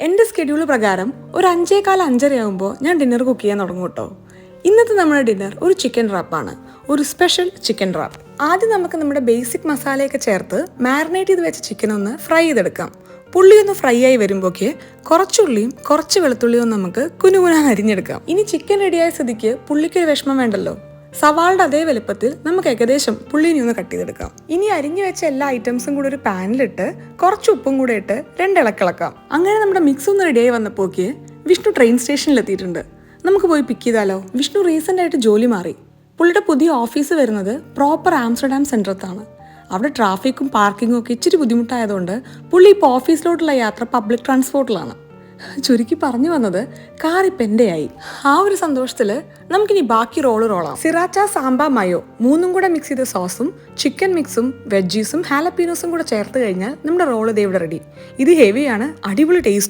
എൻ്റെ സ്കെഡ്യൂൾ പ്രകാരം ഒരു 5:15 ഞാൻ ഡിന്നർ കുക്ക് ചെയ്യാൻ തുടങ്ങും കേട്ടോ. ഇന്നത്തെ നമ്മുടെ ഡിന്നർ ഒരു ചിക്കൻ റാപ്പാണ്, ഒരു സ്പെഷ്യൽ ചിക്കൻ റാപ്പ്. ആദ്യം നമുക്ക് നമ്മുടെ ബേസിക് മസാലയൊക്കെ ചേർത്ത് മാരിനേറ്റ് ചെയ്ത് വെച്ച ചിക്കൻ ഒന്ന് ഫ്രൈ ചെയ്തെടുക്കാം. പുള്ളി ഒന്ന് ഫ്രൈ ആയി വരുമ്പോഴേക്ക് കുറച്ചുള്ളിയും കുറച്ച് വെളുത്തുള്ളിയും നമുക്ക് കുനുകുനാ അരിഞ്ഞെടുക്കാം. ഇനി ചിക്കൻ റെഡിയായ സ്ഥിതിക്ക് പുള്ളിക്കൊരു വിഷമം വേണ്ടല്ലോ. സവാളുടെ അതേ വലുപ്പത്തിൽ നമുക്ക് ഏകദേശം പുള്ളിനെ ഒന്ന് കട്ട് ചെയ്തെടുക്കാം. ഇനി അരിഞ്ഞു വെച്ച എല്ലാ ഐറ്റംസും കൂടെ ഒരു പാനിലിട്ട് കുറച്ച് ഉപ്പും കൂടെ ഇട്ട് 2 ഇളക്കിളക്കാം. അങ്ങനെ നമ്മുടെ മിക്സ് ഒന്ന് റെഡിയായി വന്നപ്പോക്ക് വിഷ്ണു ട്രെയിൻ സ്റ്റേഷനിൽ എത്തിയിട്ടുണ്ട്. നമുക്ക് പോയി പിക്ക് ചെയ്താലോ? വിഷ്ണു റീസെന്റ് ആയിട്ട് ജോലി മാറി. പുള്ളിയുടെ പുതിയ ഓഫീസ് വരുന്നത് പ്രോപ്പർ ആംസ്റ്റർഡാം സെൻട്രത്താണ്. അവിടെ ട്രാഫിക്കും പാർക്കിങ്ങും ഒക്കെ ഇച്ചിരി ബുദ്ധിമുട്ടായതുകൊണ്ട് പുള്ളി ഇപ്പോൾ ഓഫീസിലോട്ടുള്ള യാത്ര പബ്ലിക് ട്രാൻസ്പോർട്ടിലാണ്. ചുരുക്കി പറഞ്ഞു വന്നത്, കാർ ഇപ്പം എൻ്റെ ആയി. ആ ഒരു സന്തോഷത്തിൽ നമുക്കിനി ബാക്കി റോളാം. സിറാച്ച സാമ്പാ മയോ 3 കൂടെ മിക്സ് ചെയ്ത സോസും ചിക്കൻ മിക്സും വെജീസും ഹാലപ്പീനോസും കൂടെ ചേർത്ത് കഴിഞ്ഞാൽ നമ്മുടെ റോള് ദേ ഇവിടെ റെഡി. ഇത് ഹെവിയാണ്, അടിപൊളി ടേസ്റ്റ്.